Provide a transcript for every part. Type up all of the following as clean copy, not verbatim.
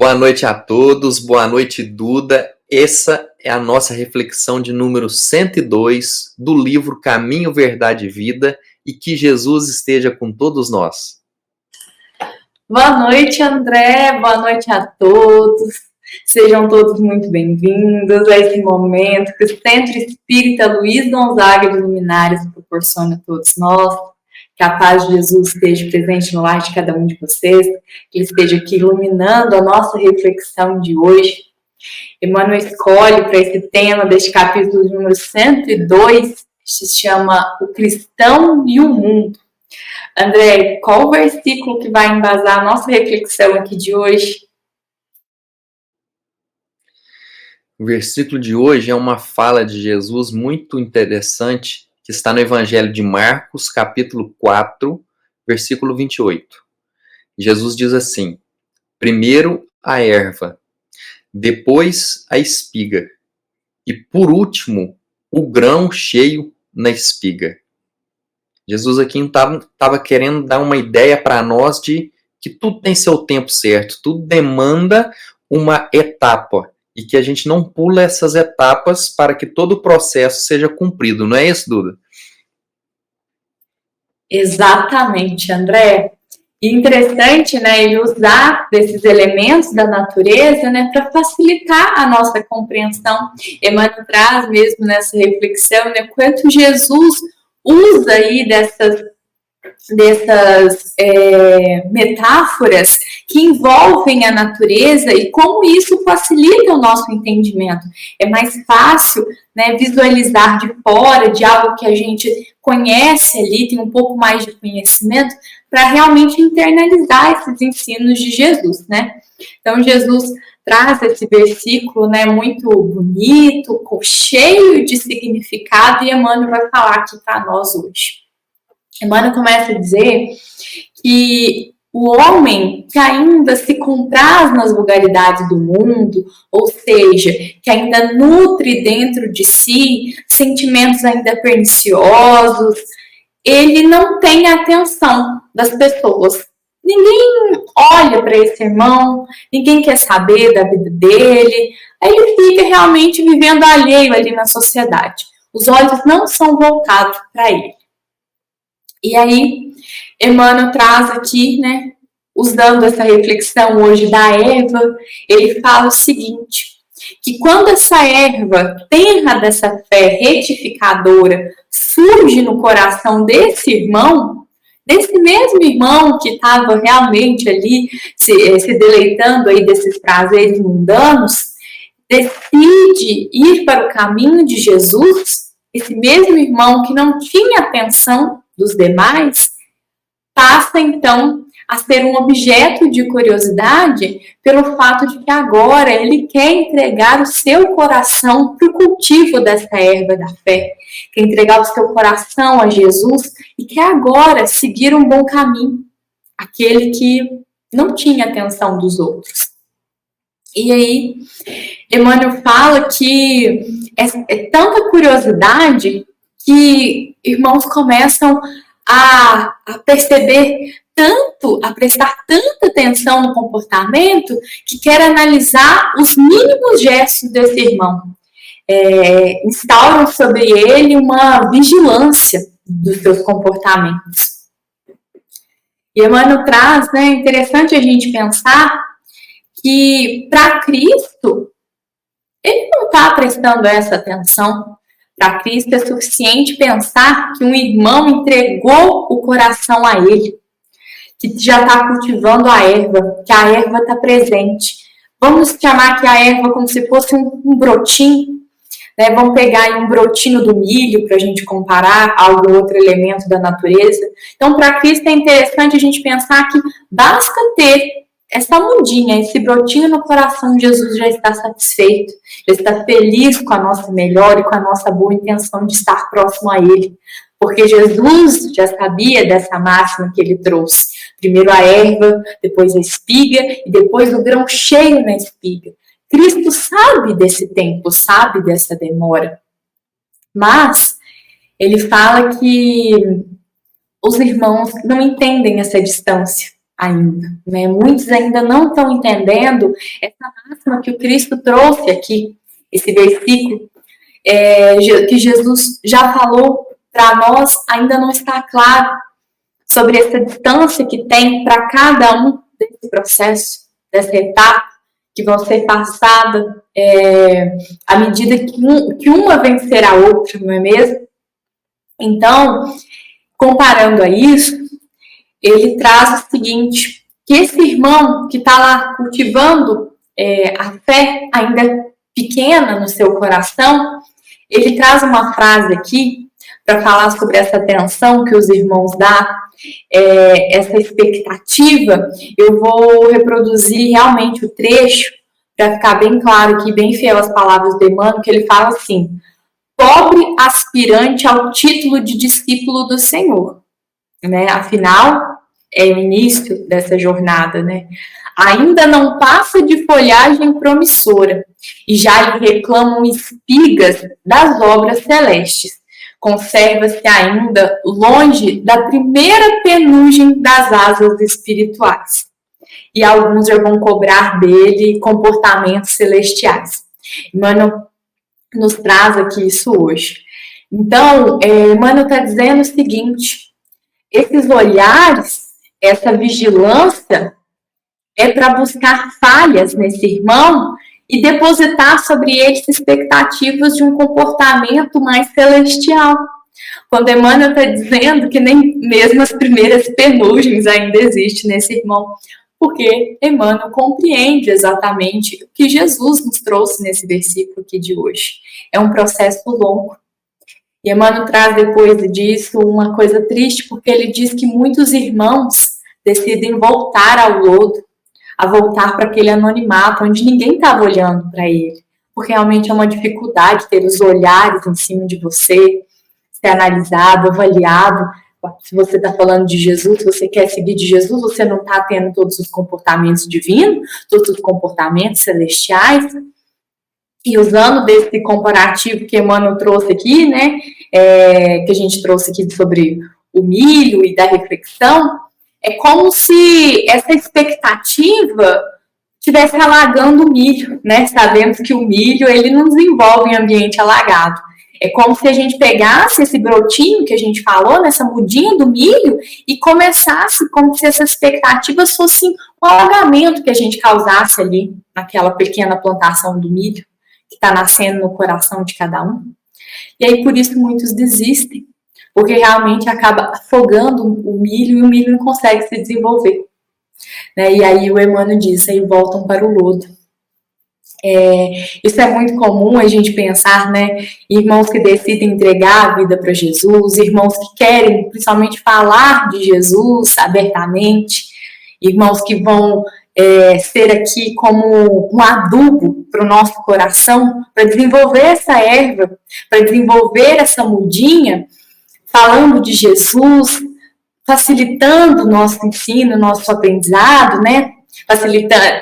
Boa noite a todos, boa noite, Duda. Essa é a nossa reflexão de número 102 do livro Caminho, Verdade e Vida, e que Jesus esteja com todos nós. Boa noite, André, boa noite a todos. Sejam todos muito bem-vindos a esse momento que o Centro Espírita Luiz Gonzaga de Luminares proporciona a todos nós. Que a paz de Jesus esteja presente no lar de cada um de vocês, que Ele esteja aqui iluminando a nossa reflexão de hoje. Emmanuel escolhe para esse tema deste capítulo número 102, que se chama O Cristão e o Mundo. André, qual o versículo que vai embasar a nossa reflexão aqui de hoje? O versículo de hoje é uma fala de Jesus muito interessante, que está no Evangelho de Marcos, capítulo 4, versículo 28. Jesus diz assim: primeiro a erva, depois a espiga, e por último o grão cheio na espiga. Jesus aqui estava querendo dar uma ideia para nós de que tudo tem seu tempo certo, tudo demanda uma etapa, e que a gente não pula essas etapas para que todo o processo seja cumprido. Não é isso, Duda? Exatamente, André. E interessante, né, ele usar desses elementos da natureza, né, para facilitar a nossa compreensão. Emmanuel traz mesmo nessa reflexão, né, quanto Jesus usa aí dessas metáforas que envolvem a natureza e como isso facilita o nosso entendimento. É mais fácil, né, visualizar de fora de algo que a gente conhece ali, tem um pouco mais de conhecimento, para realmente internalizar esses ensinos de Jesus, né? Então, Jesus traz esse versículo, né, muito bonito, cheio de significado, e Emmanuel vai falar aqui para nós hoje. Emmanuel começa a dizer que o homem que ainda se compraz nas vulgaridades do mundo, ou seja, que ainda nutre dentro de si sentimentos ainda perniciosos, ele não tem a atenção das pessoas. Ninguém olha para esse irmão, ninguém quer saber da vida dele, aí ele fica realmente vivendo alheio ali na sociedade. Os olhos não são voltados para ele. E aí, Emmanuel traz aqui, né, usando essa reflexão hoje da erva, ele fala o seguinte, que quando essa erva tenra dessa fé retificadora surge no coração desse irmão, desse mesmo irmão que estava realmente ali se deleitando aí desses prazeres mundanos, decide ir para o caminho de Jesus, esse mesmo irmão que não tinha atenção dos demais, passa então a ser um objeto de curiosidade pelo fato de que agora ele quer entregar o seu coração para o cultivo dessa erva da fé, quer entregar o seu coração a Jesus e quer agora seguir um bom caminho, aquele que não tinha atenção dos outros. E aí, Emmanuel fala que é tanta curiosidade que irmãos começam a perceber tanto, a prestar tanta atenção no comportamento, que quer analisar os mínimos gestos desse irmão. Instauram sobre ele uma vigilância dos seus comportamentos. E Emmanuel traz, né, interessante a gente pensar que para Cristo, ele não está prestando essa atenção. Para Cristo é suficiente pensar que um irmão entregou o coração a ele, que já está cultivando a erva, que a erva está presente. Vamos chamar que a erva como se fosse um brotinho, né? Vamos pegar aí um brotinho do milho para a gente comparar a algum outro elemento da natureza. Então, para Cristo é interessante a gente pensar que basta ter essa mudinha, esse brotinho no coração de Jesus já está satisfeito, já está feliz com a nossa melhora e com a nossa boa intenção de estar próximo a Ele. Porque Jesus já sabia dessa máxima que Ele trouxe. Primeiro a erva, depois a espiga e depois o grão cheio na espiga. Cristo sabe desse tempo, sabe dessa demora. Mas Ele fala que os irmãos não entendem essa distância. ainda, né? Muitos ainda não estão entendendo essa máxima que o Cristo trouxe aqui, esse versículo que Jesus já falou para nós, ainda não está claro sobre essa distância que tem para cada um desse processo, dessa etapa que vão ser passada à medida que uma vencer a outra, não é mesmo? Então, comparando a isso, ele traz o seguinte, que esse irmão que está lá cultivando a fé ainda pequena no seu coração, ele traz uma frase aqui para falar sobre essa tensão que os irmãos dão, essa expectativa. Eu vou reproduzir realmente o trecho para ficar bem claro aqui, bem fiel às palavras do Emmanuel, que ele fala assim: pobre aspirante ao título de discípulo do Senhor, né? Afinal, é o início dessa jornada, né? Ainda não passa de folhagem promissora e já lhe reclamam espigas das obras celestes. Conserva-se ainda longe da primeira penugem das asas espirituais. E alguns já vão cobrar dele comportamentos celestiais. Emmanuel nos traz aqui isso hoje. Então, Emmanuel está dizendo o seguinte: esses olhares, essa vigilância é para buscar falhas nesse irmão e depositar sobre eles expectativas de um comportamento mais celestial. Quando Emmanuel está dizendo que nem mesmo as primeiras penugens ainda existem nesse irmão, porque Emmanuel compreende exatamente o que Jesus nos trouxe nesse versículo aqui de hoje. É um processo longo. E Emmanuel traz depois disso uma coisa triste, porque ele diz que muitos irmãos decidem voltar ao lodo, a voltar para aquele anonimato, onde ninguém estava olhando para ele. Porque realmente é uma dificuldade ter os olhares em cima de você, ser analisado, avaliado. Se você está falando de Jesus, se você quer seguir de Jesus, você não está tendo todos os comportamentos divinos, todos os comportamentos celestiais. E usando desse comparativo que Emmanuel trouxe aqui, né, que a gente trouxe aqui sobre o milho e da reflexão, é como se essa expectativa estivesse alagando o milho, né? Sabemos que o milho, ele não desenvolve em ambiente alagado. É como se a gente pegasse esse brotinho que a gente falou, nessa mudinha do milho, e começasse como se essas expectativas fossem um alagamento que a gente causasse ali, naquela pequena plantação do milho, que está nascendo no coração de cada um. E aí, por isso, muitos desistem, porque realmente acaba afogando o milho e o milho não consegue se desenvolver. Né? E aí o Emmanuel diz, aí voltam para o lodo. Isso é muito comum a gente pensar, né? Irmãos que decidem entregar a vida para Jesus, irmãos que querem principalmente falar de Jesus abertamente, irmãos que vão ser aqui como um adubo para o nosso coração, para desenvolver essa erva, para desenvolver essa mudinha, falando de Jesus, facilitando o nosso ensino, o nosso aprendizado, né?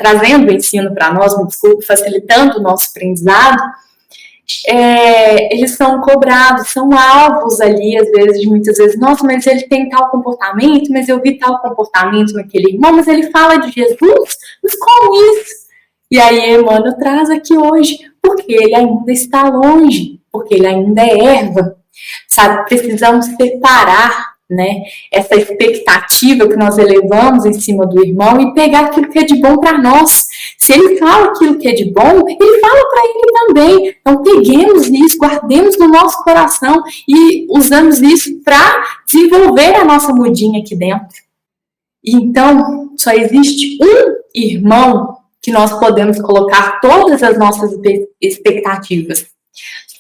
Trazendo o ensino para nós, me desculpe, facilitando o nosso aprendizado, eles são cobrados, são alvos ali, às vezes, muitas vezes, nossa, mas ele tem tal comportamento, mas eu vi tal comportamento naquele irmão, mas ele fala de Jesus, mas como isso? E aí Emmanuel traz aqui hoje, porque ele ainda está longe, porque ele ainda é erva, sabe? Precisamos separar, né, essa expectativa que nós elevamos em cima do irmão e pegar aquilo que é de bom para nós. Se ele fala aquilo que é de bom, ele fala para ele também. Então peguemos isso, guardemos no nosso coração e usamos isso para desenvolver a nossa mudinha aqui dentro. Então, só existe um irmão que nós podemos colocar todas as nossas expectativas.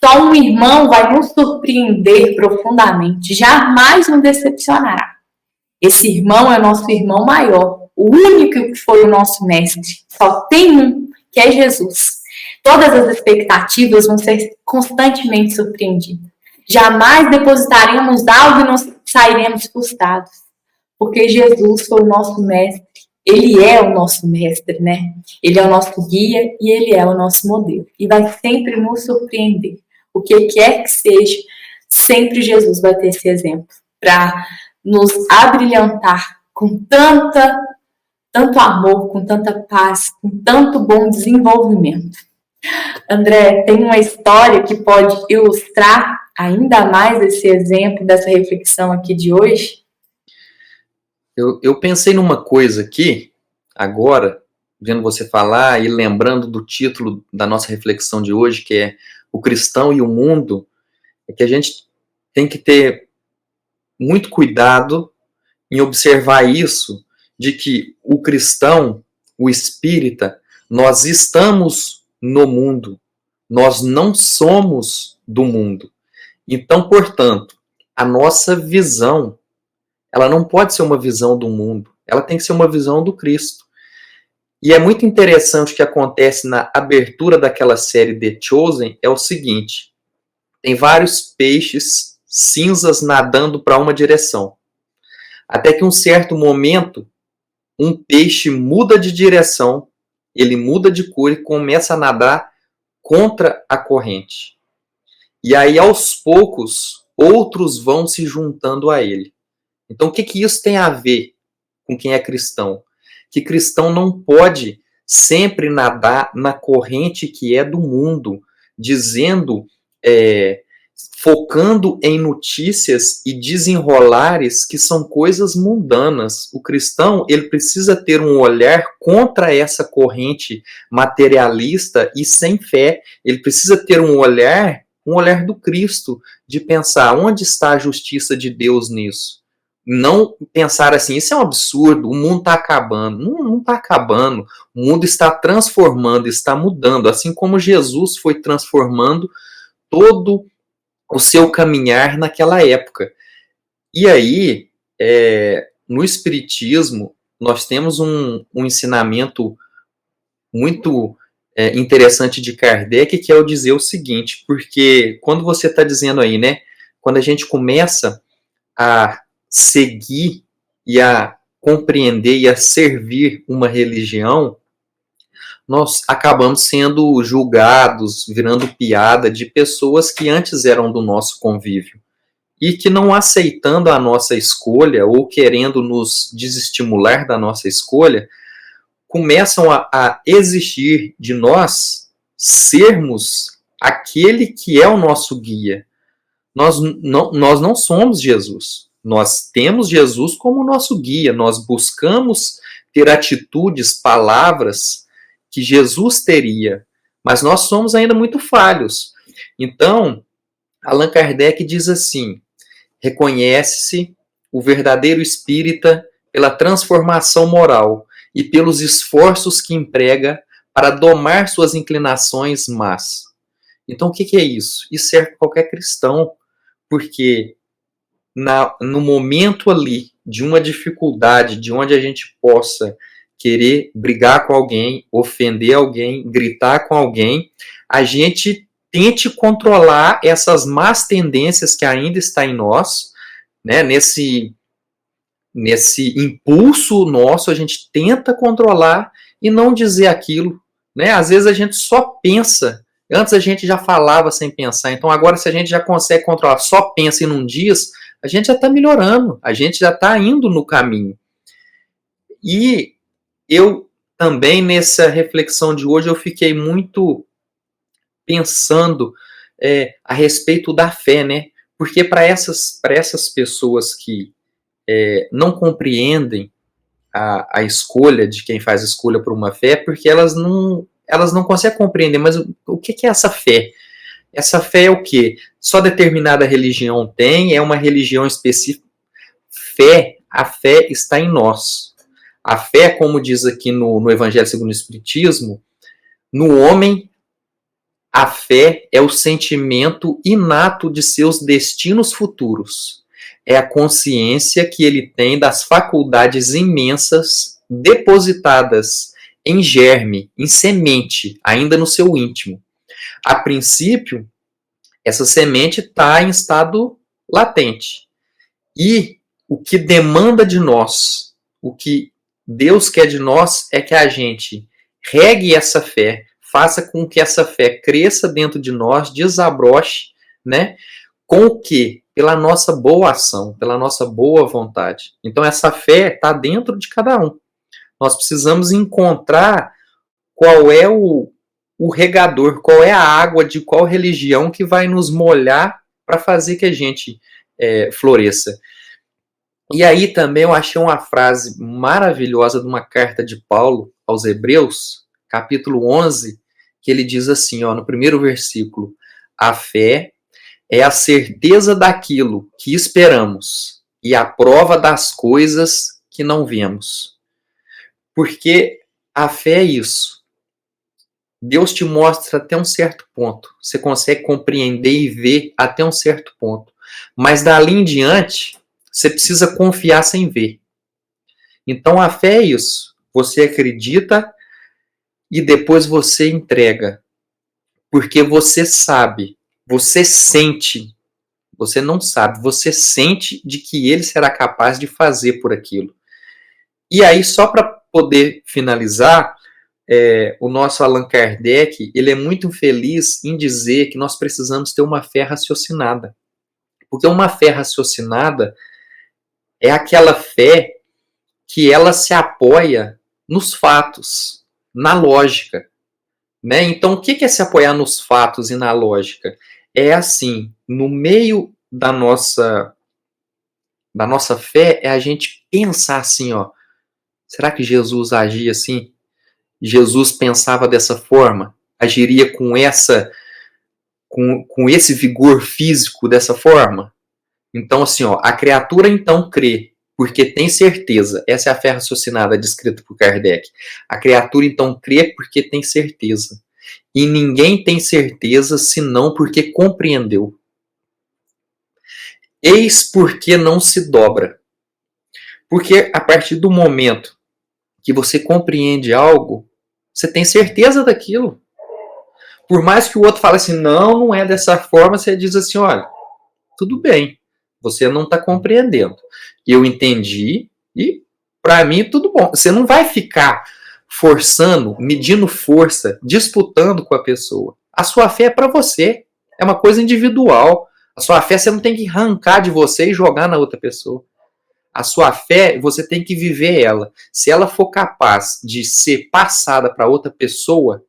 Só um irmão vai nos surpreender profundamente, jamais nos decepcionará. Esse irmão é o nosso irmão maior, o único que foi o nosso mestre. Só tem um, que é Jesus. Todas as expectativas vão ser constantemente surpreendidas. Jamais depositaremos algo e não sairemos frustrados, porque Jesus foi o nosso mestre. Ele é o nosso mestre, né? Ele é o nosso guia e ele é o nosso modelo. E vai sempre nos surpreender. O que quer que seja, sempre Jesus vai ter esse exemplo para nos abrilhantar com tanta tanto amor, com tanta paz, com tanto bom desenvolvimento. André, tem uma história que pode ilustrar ainda mais esse exemplo dessa reflexão aqui de hoje? Eu pensei numa coisa aqui, agora, vendo você falar e lembrando do título da nossa reflexão de hoje, que é O Cristão e o Mundo, é que a gente tem que ter muito cuidado em observar isso, de que o cristão, o espírita, nós estamos no mundo, nós não somos do mundo. Então, portanto, a nossa visão, ela não pode ser uma visão do mundo, ela tem que ser uma visão do Cristo. E é muito interessante o que acontece na abertura daquela série The Chosen, é o seguinte, tem vários peixes cinzas nadando para uma direção. Até que um certo momento, um peixe muda de direção, ele muda de cor e começa a nadar contra a corrente. E aí, aos poucos, outros vão se juntando a ele. Então, o que isso tem a ver com quem é cristão? Que cristão não pode sempre nadar na corrente que é do mundo, dizendo, focando em notícias e desenrolares que são coisas mundanas. O cristão, ele precisa ter um olhar contra essa corrente materialista e sem fé. Ele precisa ter um olhar do Cristo, de pensar onde está a justiça de Deus nisso. Não pensar assim, isso é um absurdo, o mundo está acabando. Não está acabando, o mundo está transformando, está mudando, assim como Jesus foi transformando todo o seu caminhar naquela época. E aí, no Espiritismo, nós temos um ensinamento muito interessante de Kardec, que é o dizer o seguinte, porque quando você está dizendo aí, né, quando a gente começa a seguir e a compreender e a servir uma religião, nós acabamos sendo julgados, virando piada de pessoas que antes eram do nosso convívio e que, não aceitando a nossa escolha ou querendo nos desestimular da nossa escolha, começam a exigir de nós sermos aquele que é o nosso guia. Nós não somos Jesus. Nós temos Jesus como nosso guia. Nós buscamos ter atitudes, palavras que Jesus teria, mas nós somos ainda muito falhos. Então, Allan Kardec diz assim, reconhece-se o verdadeiro espírita pela transformação moral e pelos esforços que emprega para domar suas inclinações más. Então, o que é isso? Isso serve para qualquer cristão, porque no momento ali de uma dificuldade, de onde a gente possa querer brigar com alguém, ofender alguém, gritar com alguém, a gente tente controlar essas más tendências que ainda está em nós, né? Nesse impulso nosso, a gente tenta controlar e não dizer aquilo, né? Às vezes a gente só pensa, antes a gente já falava sem pensar, então agora se a gente já consegue controlar, só pensa e não diz, a gente já está melhorando, a gente já está indo no caminho. E eu também, nessa reflexão de hoje, eu fiquei muito pensando a respeito da fé, né? Porque para essas pessoas que não compreendem a escolha de quem faz escolha por uma fé, porque elas não conseguem compreender, mas o que é essa fé? Essa fé é o quê? Só determinada religião tem, é uma religião específica. A fé está em nós. A fé, como diz aqui no Evangelho segundo o Espiritismo, no homem, a fé é o sentimento inato de seus destinos futuros. É a consciência que ele tem das faculdades imensas depositadas em germe, em semente, ainda no seu íntimo. A princípio, essa semente está em estado latente. E o que demanda de nós, o que Deus quer de nós é que a gente regue essa fé, faça com que essa fé cresça dentro de nós, desabroche, né? Com o quê? Pela nossa boa ação, pela nossa boa vontade. Então essa fé está dentro de cada um. Nós precisamos encontrar qual é o regador, qual é a água de qual religião que vai nos molhar para fazer que a gente floresça. E aí também eu achei uma frase maravilhosa de uma carta de Paulo aos Hebreus, capítulo 11, que ele diz assim, no primeiro versículo: a fé é a certeza daquilo que esperamos e a prova das coisas que não vemos. Porque a fé é isso. Deus te mostra até um certo ponto. Você consegue compreender e ver até um certo ponto. Mas dali em diante, você precisa confiar sem ver. Então a fé é isso. Você acredita e depois você entrega. Porque você sabe, você sente, você não sabe, você sente de que ele será capaz de fazer por aquilo. E aí, só para poder finalizar, o nosso Allan Kardec, ele é muito feliz em dizer que nós precisamos ter uma fé raciocinada. Porque uma fé raciocinada é aquela fé que ela se apoia nos fatos, na lógica. Né? Então, o que é se apoiar nos fatos e na lógica? É assim, no meio da nossa fé, é a gente pensar assim, será que Jesus agia assim? Jesus pensava dessa forma? Agiria com esse vigor físico dessa forma? Então, assim, a criatura então crê, porque tem certeza. Essa é a fé raciocinada descrita por Kardec. A criatura então crê porque tem certeza. E ninguém tem certeza senão porque compreendeu. Eis porque não se dobra. Porque a partir do momento que você compreende algo, você tem certeza daquilo. Por mais que o outro fale assim, não é dessa forma, você diz assim, olha, tudo bem, você não está compreendendo. Eu entendi e para mim tudo bom. Você não vai ficar forçando, medindo força, disputando com a pessoa. A sua fé é para você, é uma coisa individual. A sua fé você não tem que arrancar de você e jogar na outra pessoa. A sua fé, você tem que viver ela. Se ela for capaz de ser passada para outra pessoa,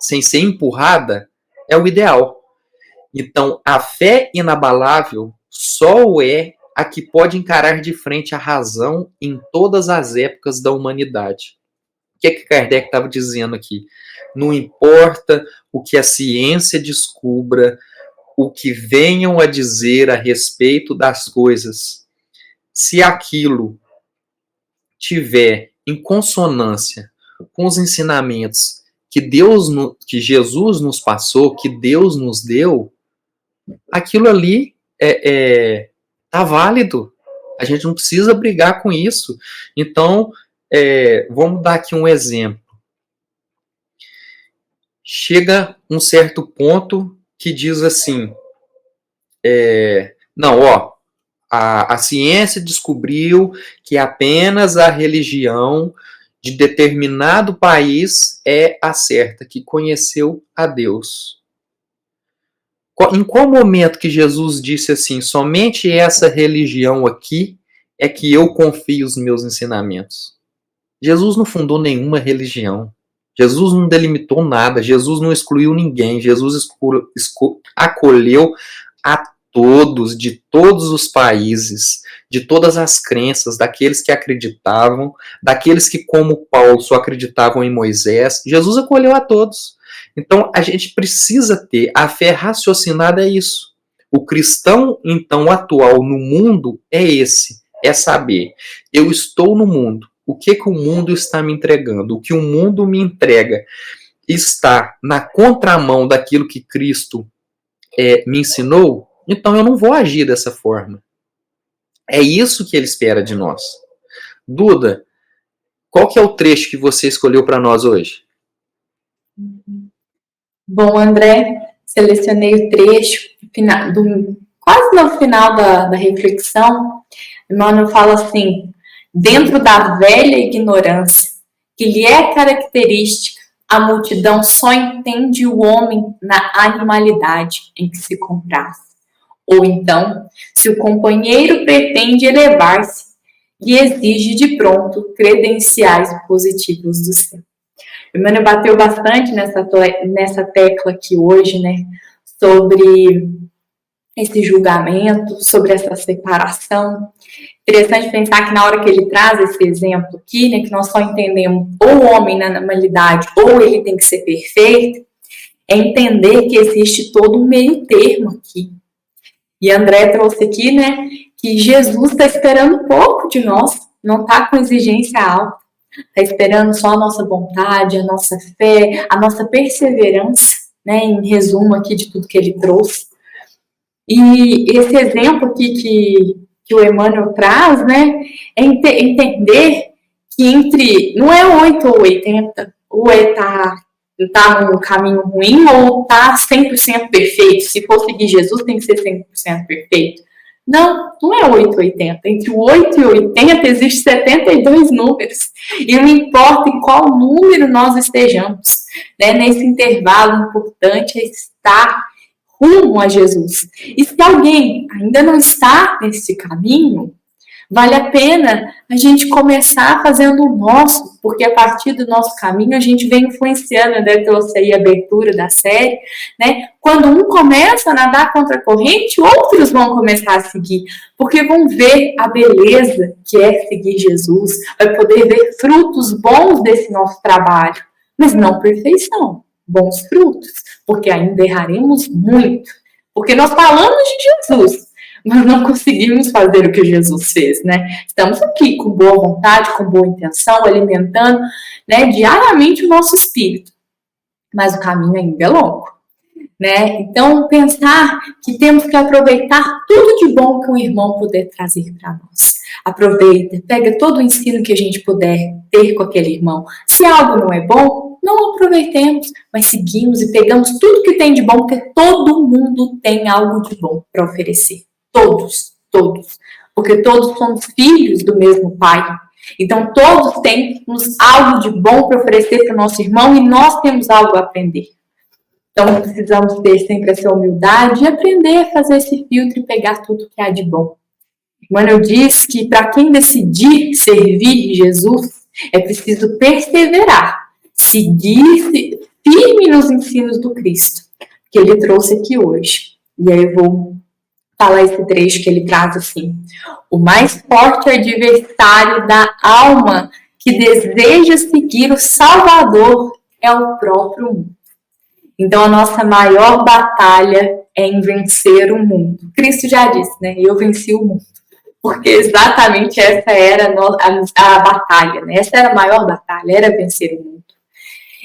sem ser empurrada, é o ideal. Então, a fé inabalável só é a que pode encarar de frente a razão em todas as épocas da humanidade. O que Kardec estava dizendo aqui? Não importa o que a ciência descubra, o que venham a dizer a respeito das coisas, se aquilo tiver em consonância com os ensinamentos que Jesus nos passou, que Deus nos deu, aquilo ali tá válido. A gente não precisa brigar com isso. Então, vamos dar aqui um exemplo. Chega um certo ponto que diz assim, a ciência descobriu que apenas a religião de determinado país é a certa, que conheceu a Deus. Em qual momento que Jesus disse assim, somente essa religião aqui é que eu confio os meus ensinamentos? Jesus não fundou nenhuma religião. Jesus não delimitou nada. Jesus não excluiu ninguém. Jesus acolheu a todos, de todos os países, de todas as crenças, daqueles que acreditavam, daqueles que, como Paulo, só acreditavam em Moisés. Jesus acolheu a todos. Então, a gente precisa ter a fé raciocinada, é isso. O cristão, então, atual no mundo é esse, é saber, eu estou no mundo, o que o mundo está me entregando, o que o mundo me entrega está na contramão daquilo que Cristo me ensinou, então eu não vou agir dessa forma. É isso que ele espera de nós. Duda, qual que é o trecho que você escolheu para nós hoje? Bom, André, selecionei o trecho quase no final da reflexão. Emmanuel fala assim, dentro da velha ignorância, que lhe é característica, a multidão só entende o homem na animalidade em que se compraz. Ou então, se o companheiro pretende elevar-se, e exige de pronto credenciais positivos do céu. Emmanuel bateu bastante nessa tecla aqui hoje, né, sobre esse julgamento, sobre essa separação. Interessante pensar que na hora que ele traz esse exemplo aqui, né, que nós só entendemos ou o homem na normalidade ou ele tem que ser perfeito, é entender que existe todo um meio termo aqui. E André trouxe aqui, né, que Jesus está esperando pouco de nós, não está com exigência alta, está esperando só a nossa vontade, a nossa fé, a nossa perseverança, né, em resumo aqui de tudo que ele trouxe. E esse exemplo aqui que o Emmanuel traz, né, é entender que não é 8 ou 80, ou tá num caminho ruim ou tá 100% perfeito. Se for seguir Jesus, tem que ser 100% perfeito. Não é 8 ou 80. Entre o 8 e o 80 existe 72 números. E não importa em qual número nós estejamos, né, nesse intervalo importante é estar rumo a Jesus. E se alguém ainda não está nesse caminho, vale a pena a gente começar fazendo o nosso, porque a partir do nosso caminho a gente vem influenciando, né? Trouxe aí a abertura da série, né? Quando um começa a nadar contra a corrente, outros vão começar a seguir, porque vão ver a beleza que é seguir Jesus, vai poder ver frutos bons desse nosso trabalho, mas não perfeição, bons frutos, porque ainda erraremos muito, porque nós falamos de Jesus, mas não conseguimos fazer o que Jesus fez, né? Estamos aqui com boa vontade, com boa intenção, alimentando, né, diariamente o nosso espírito, mas o caminho ainda é longo, né? Então, pensar que temos que aproveitar tudo de bom que o irmão puder trazer para nós. Aproveita, pega todo o ensino que a gente puder ter com aquele irmão. Se algo não é bom, não aproveitemos, mas seguimos e pegamos tudo que tem de bom, porque todo mundo tem algo de bom para oferecer. Todos. Porque todos somos filhos do mesmo Pai. Então, todos temos algo de bom para oferecer para o nosso irmão e nós temos algo a aprender. Então, precisamos ter sempre essa humildade e aprender a fazer esse filtro e pegar tudo que há de bom. Emmanuel diz que para quem decidir servir Jesus, é preciso perseverar, seguir firme nos ensinos do Cristo, que ele trouxe aqui hoje. E aí eu vou falar esse trecho que ele traz assim: o mais forte adversário da alma que deseja seguir o Salvador é o próprio mundo. Então a nossa maior batalha é em vencer o mundo. Cristo já disse, né? Eu venci o mundo. Porque exatamente essa era a batalha, né? Essa era a maior batalha, era vencer o mundo.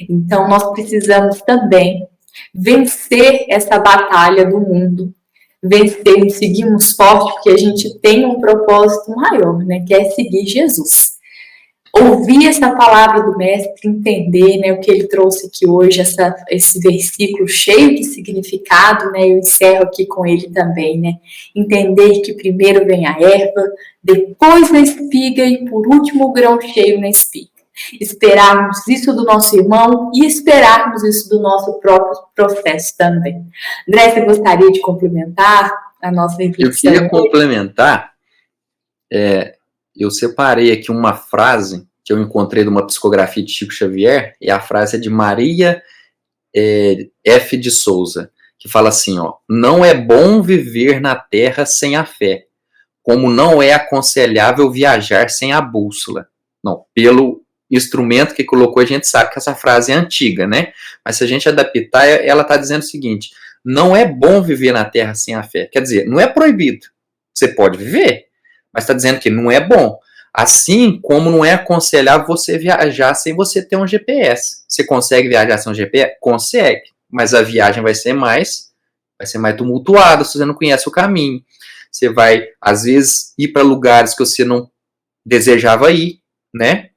Então nós precisamos também vencer essa batalha do mundo, vencer, seguimos forte, porque a gente tem um propósito maior, né, que é seguir Jesus. Ouvir essa palavra do Mestre, entender, né, o que ele trouxe aqui hoje, esse versículo cheio de significado, né, eu encerro aqui com ele também, né, entender que primeiro vem a erva, depois a espiga e por último o grão cheio na espiga. Esperarmos isso do nosso irmão e esperarmos isso do nosso próprio processo também. André, você gostaria de complementar a nossa reflexão? Eu queria complementar, eu separei aqui uma frase que eu encontrei de uma psicografia de Chico Xavier, e a frase é de Maria F. de Souza, que fala assim, ó: não é bom viver na terra sem a fé, como não é aconselhável viajar sem a bússola. Não, pelo instrumento que colocou, a gente sabe que essa frase é antiga, né? Mas se a gente adaptar, ela está dizendo o seguinte: não é bom viver na terra sem a fé. Quer dizer, não é proibido. Você pode viver, mas está dizendo que não é bom. Assim como não é aconselhável você viajar sem você ter um GPS. Você consegue viajar sem um GPS? Consegue. Mas a viagem vai ser mais tumultuada se você não conhece o caminho. Você vai, às vezes, ir para lugares que você não desejava ir, né?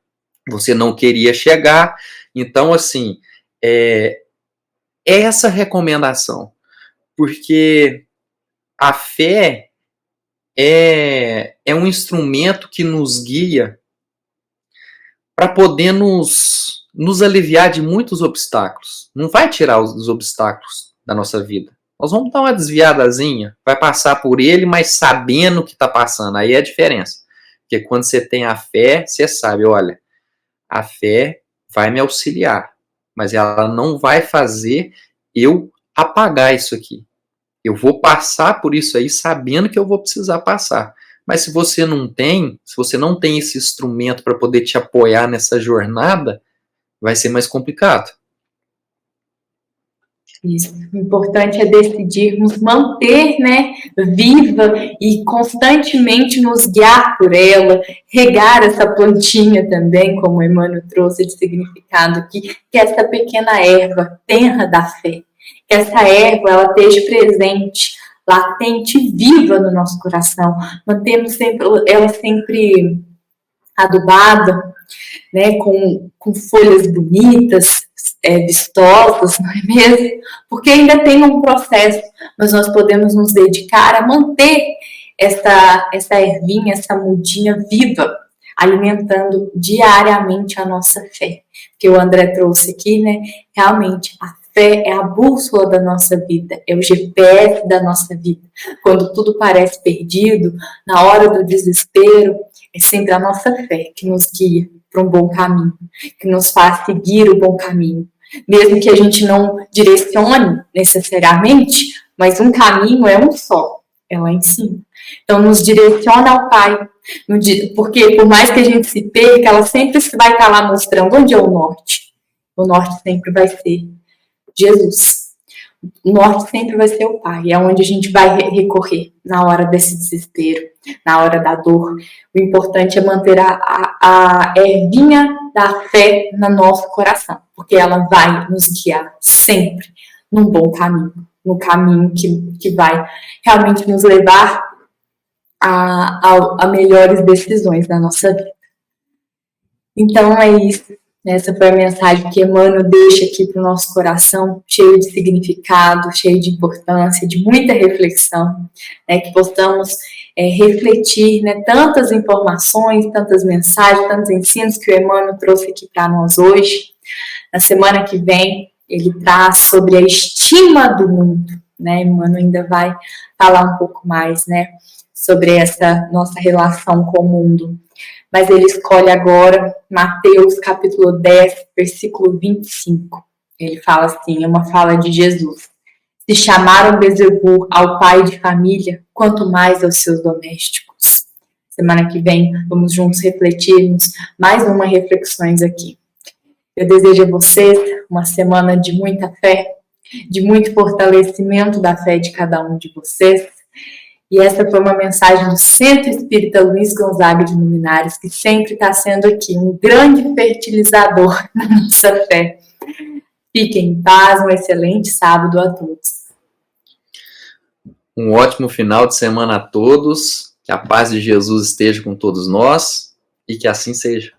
Você não queria chegar. Então, assim, é essa recomendação. Porque a fé é um instrumento que nos guia para poder nos aliviar de muitos obstáculos. Não vai tirar os obstáculos da nossa vida. Nós vamos dar uma desviadazinha, vai passar por ele, mas sabendo o que está passando. Aí é a diferença. Porque quando você tem a fé, você sabe, olha, a fé vai me auxiliar, mas ela não vai fazer eu apagar isso aqui. Eu vou passar por isso aí sabendo que eu vou precisar passar. Mas se você não tem esse instrumento para poder te apoiar nessa jornada, vai ser mais complicado. Isso. O importante é decidirmos manter, né, viva e constantemente nos guiar por ela, regar essa plantinha também, como o Emmanuel trouxe de significado aqui, que é essa pequena erva tenra da fé, que essa erva ela esteja presente, latente e viva no nosso coração, mantemos sempre, ela sempre adubada, né, com folhas bonitas, vistosas, não é mesmo? Porque ainda tem um processo, mas nós podemos nos dedicar a manter essa ervinha, essa mudinha viva, alimentando diariamente a nossa fé. Que o André trouxe aqui, né? Realmente, a fé é a bússola da nossa vida, é o GPS da nossa vida. Quando tudo parece perdido, na hora do desespero, é sempre a nossa fé que nos guia para um bom caminho, que nos faz seguir o bom caminho. Mesmo que a gente não direcione necessariamente, mas um caminho é um só, é lá em cima. Então, nos direciona ao Pai, porque por mais que a gente se perca, ela sempre vai estar lá mostrando onde é o norte. O norte sempre vai ser Jesus. O norte sempre vai ser o Pai, é onde a gente vai recorrer na hora desse desespero, na hora da dor. O importante é manter a ervinha da fé no nosso coração, porque ela vai nos guiar sempre num bom caminho, no caminho que vai realmente nos levar a melhores decisões da nossa vida. Então é isso. Essa foi a mensagem que Emmanuel deixa aqui para o nosso coração, cheio de significado, cheio de importância, de muita reflexão, né, que possamos refletir, né, tantas informações, tantas mensagens, tantos ensinos que o Emmanuel trouxe aqui para nós hoje. Na semana que vem, ele traz sobre a estima do mundo, né? Emmanuel ainda vai falar um pouco mais, né, sobre essa nossa relação com o mundo. Mas ele escolhe agora Mateus capítulo 10, versículo 25. Ele fala assim, é uma fala de Jesus. Se chamaram Beelzebul ao pai de família, quanto mais aos seus domésticos. Semana que vem, vamos juntos refletirmos mais uma reflexões aqui. Eu desejo a vocês uma semana de muita fé, de muito fortalecimento da fé de cada um de vocês. E essa foi uma mensagem do Centro Espírita Luiz Gonzaga de Luminares, que sempre está sendo aqui um grande fertilizador na nossa fé. Fiquem em paz, um excelente sábado a todos. Um ótimo final de semana a todos, que a paz de Jesus esteja com todos nós e que assim seja.